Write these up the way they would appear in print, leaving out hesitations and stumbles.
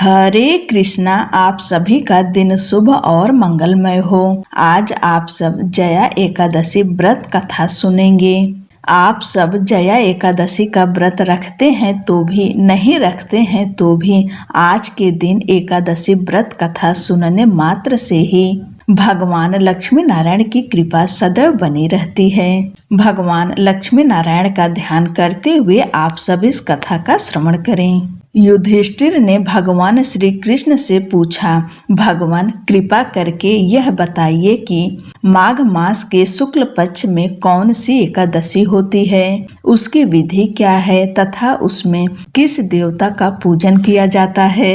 हरे कृष्णा। आप सभी का दिन शुभ और मंगलमय हो। आज आप सब जया एकादशी व्रत कथा सुनेंगे। आप सब जया एकादशी का व्रत रखते हैं तो भी, नहीं रखते हैं तो भी आज के दिन एकादशी व्रत कथा सुनने मात्र से ही भगवान लक्ष्मी नारायण की कृपा सदैव बनी रहती है। भगवान लक्ष्मी नारायण का ध्यान करते हुए आप सब इस कथा का श्रवण करें। युधिष्ठिर ने भगवान श्री कृष्ण से पूछा, भगवान कृपा करके यह बताइए कि माघ मास के शुक्ल पक्ष में कौन सी एकादशी होती है, उसकी विधि क्या है तथा उसमें किस देवता का पूजन किया जाता है।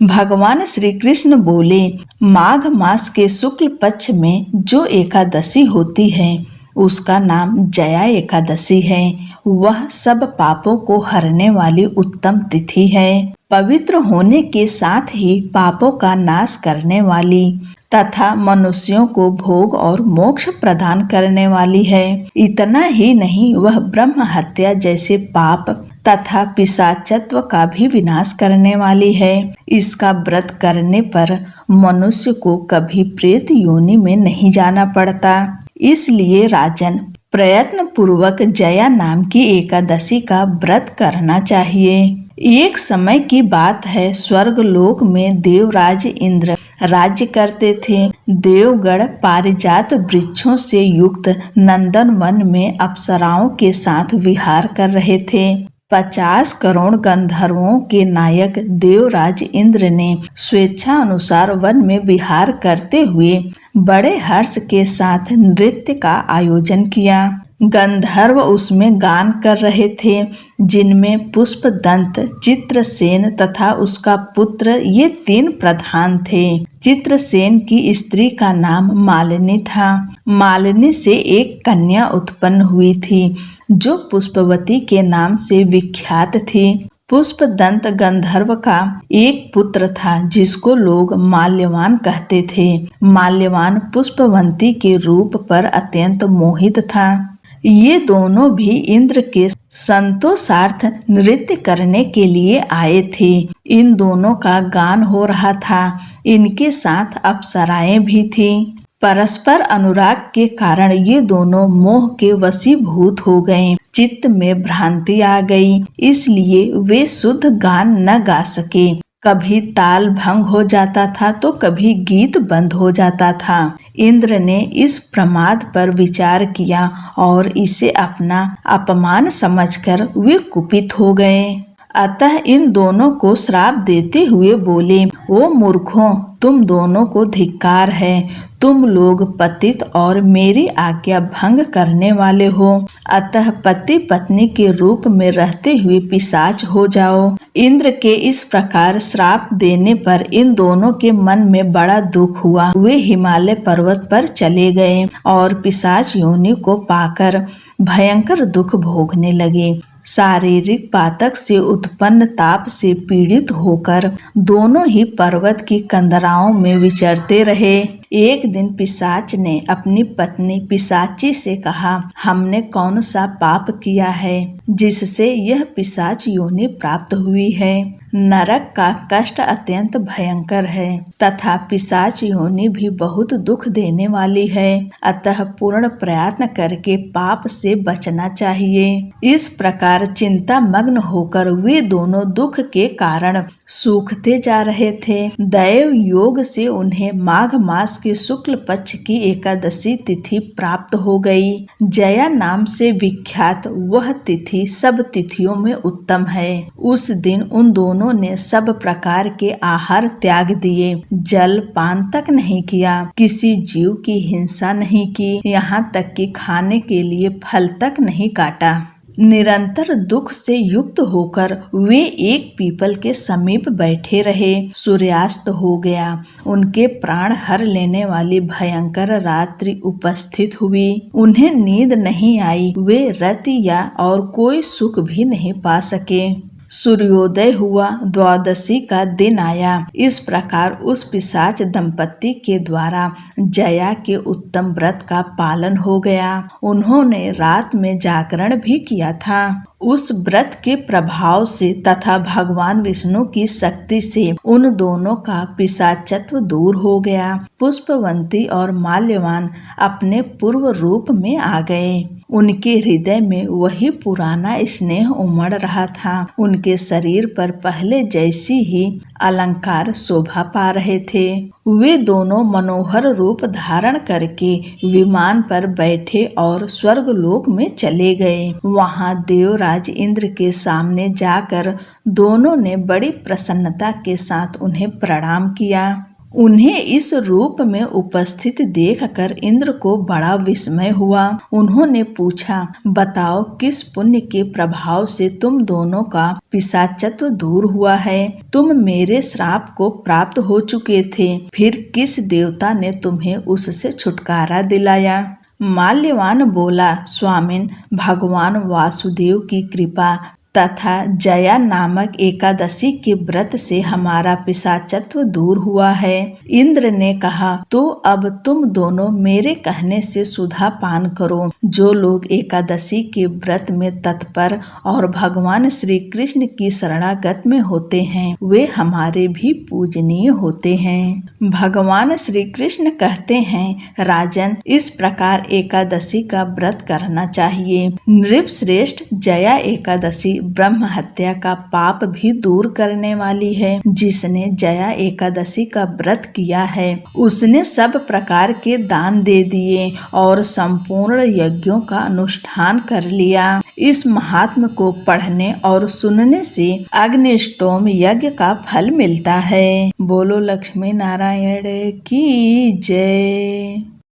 भगवान श्री कृष्ण बोले, माघ मास के शुक्ल पक्ष में जो एकादशी होती है उसका नाम जया एकादशी है। वह सब पापों को हरने वाली उत्तम तिथि है। पवित्र होने के साथ ही पापों का नाश करने वाली तथा मनुष्यों को भोग और मोक्ष प्रदान करने वाली है। इतना ही नहीं, वह ब्रह्म हत्या जैसे पाप तथा पिशाचत्व का भी विनाश करने वाली है। इसका व्रत करने पर मनुष्य को कभी प्रेत योनि में नहीं जाना पड़ता। इसलिए राजन, प्रयत्न पूर्वक जया नाम की एकादशी का व्रत करना चाहिए। एक समय की बात है, स्वर्ग लोक में देवराज इंद्र राज्य करते थे। देवगण पारिजात वृक्षों से युक्त नंदन वन में अप्सराओं के साथ विहार कर रहे थे। 50 करोड़ गंधर्वों के नायक देवराज इंद्र ने स्वेच्छा अनुसार वन में विहार करते हुए बड़े हर्ष के साथ नृत्य का आयोजन किया। गंधर्व उसमें गान कर रहे थे, जिनमें पुष्पदंत, चित्रसेन तथा उसका पुत्र ये 3 प्रधान थे। चित्रसेन की स्त्री का नाम मालिनी था। मालिनी से एक कन्या उत्पन्न हुई थी जो पुष्पवती के नाम से विख्यात थी। पुष्पदंत गंधर्व का एक पुत्र था जिसको लोग माल्यवान कहते थे। माल्यवान पुष्पवंती के रूप पर अत्यंत मोहित था। ये दोनों भी इंद्र के संतोषार्थ नृत्य करने के लिए आए थे। इन दोनों का गान हो रहा था। इनके साथ अप्सराएं भी थीं। परस्पर अनुराग के कारण ये दोनों मोह के वशीभूत हो गए। चित्त में भ्रांति आ गई, इसलिए वे शुद्ध गान न गा सके। कभी ताल भंग हो जाता था तो कभी गीत बंद हो जाता था। इंद्र ने इस प्रमाद पर विचार किया और इसे अपना अपमान समझकर वे कुपित हो गए। अतः इन दोनों को श्राप देते हुए बोले, ओ मूर्खों, तुम दोनों को धिक्कार है। तुम लोग पतित और मेरी आज्ञा भंग करने वाले हो। अतः पति पत्नी के रूप में रहते हुए पिशाच हो जाओ। इंद्र के इस प्रकार श्राप देने पर इन दोनों के मन में बड़ा दुख हुआ। वे हिमालय पर्वत पर चले गए और पिशाच योनि को पाकर भयंकर दुख भोगने लगे। शारीरिक पातक से उत्पन्न ताप से पीड़ित होकर दोनों ही पर्वत की कंदराओं में विचरते रहे। एक दिन पिशाच ने अपनी पत्नी पिशाची से कहा, हमने कौन सा पाप किया है जिससे यह पिशाच योनि प्राप्त हुई है। नरक का कष्ट अत्यंत भयंकर है तथा पिशाच योनि भी बहुत दुख देने वाली है। अतः पूर्ण प्रयत्न करके पाप से बचना चाहिए। इस प्रकार चिंता मग्न होकर वे दोनों दुख के कारण सूखते जा रहे थे। दैव योग से उन्हें माघ मास के शुक्ल पक्ष की एकादशी तिथि प्राप्त हो गई। जया नाम से विख्यात वह तिथि सब तिथियों में उत्तम है। उस दिन उन दोनों ने सब प्रकार के आहार त्याग दिए, जल पान तक नहीं किया, किसी जीव की हिंसा नहीं की, यहाँ तक कि खाने के लिए फल तक नहीं काटा। निरंतर दुख से युक्त होकर वे एक पीपल के समीप बैठे रहे। सूर्यास्त हो गया। उनके प्राण हर लेने वाली भयंकर रात्रि उपस्थित हुई। उन्हें नींद नहीं आई। वे रति या और कोई सुख भी नहीं पा सके। सूर्योदय हुआ, द्वादशी का दिन आया। इस प्रकार उस पिशाच दंपति के द्वारा जया के उत्तम व्रत का पालन हो गया। उन्होंने रात में जागरण भी किया था। उस व्रत के प्रभाव से तथा भगवान विष्णु की शक्ति से उन दोनों का पिशाचत्व दूर हो गया। पुष्पवंती और माल्यवान अपने पूर्व रूप में आ गए। उनके हृदय में वही पुराना स्नेह उमड़ रहा था। उनके शरीर पर पहले जैसी ही अलंकार शोभा पा रहे थे। वे दोनों मनोहर रूप धारण करके विमान पर बैठे और स्वर्गलोक में चले गए। वहां देवराज इंद्र के सामने जाकर दोनों ने बड़ी प्रसन्नता के साथ उन्हें प्रणाम किया। उन्हें इस रूप में उपस्थित देखकर इंद्र को बड़ा विस्मय हुआ। उन्होंने पूछा, बताओ किस पुण्य के प्रभाव से तुम दोनों का पिशाचत्व दूर हुआ है? तुम मेरे श्राप को प्राप्त हो चुके थे, फिर किस देवता ने तुम्हें उससे छुटकारा दिलाया? माल्यवान बोला, स्वामिन, भगवान वासुदेव की कृपा तथा जया नामक एकादशी के व्रत से हमारा पिशाचत्व दूर हुआ है। इंद्र ने कहा, तो अब तुम दोनों मेरे कहने से सुधा पान करो। जो लोग एकादशी के व्रत में तत्पर और भगवान श्री कृष्ण की शरणागत में होते हैं, वे हमारे भी पूजनीय होते हैं। भगवान श्री कृष्ण कहते हैं, राजन, इस प्रकार एकादशी का व्रत करना चाहिए। नृपश्रेष्ठ, जया एकादशी ब्रह्म हत्या का पाप भी दूर करने वाली है। जिसने जया एकादशी का व्रत किया है, उसने सब प्रकार के दान दे दिए और संपूर्ण यज्ञों का अनुष्ठान कर लिया। इस महात्म को पढ़ने और सुनने से अग्निष्टोम यज्ञ का फल मिलता है। बोलो लक्ष्मी नारायण की जय।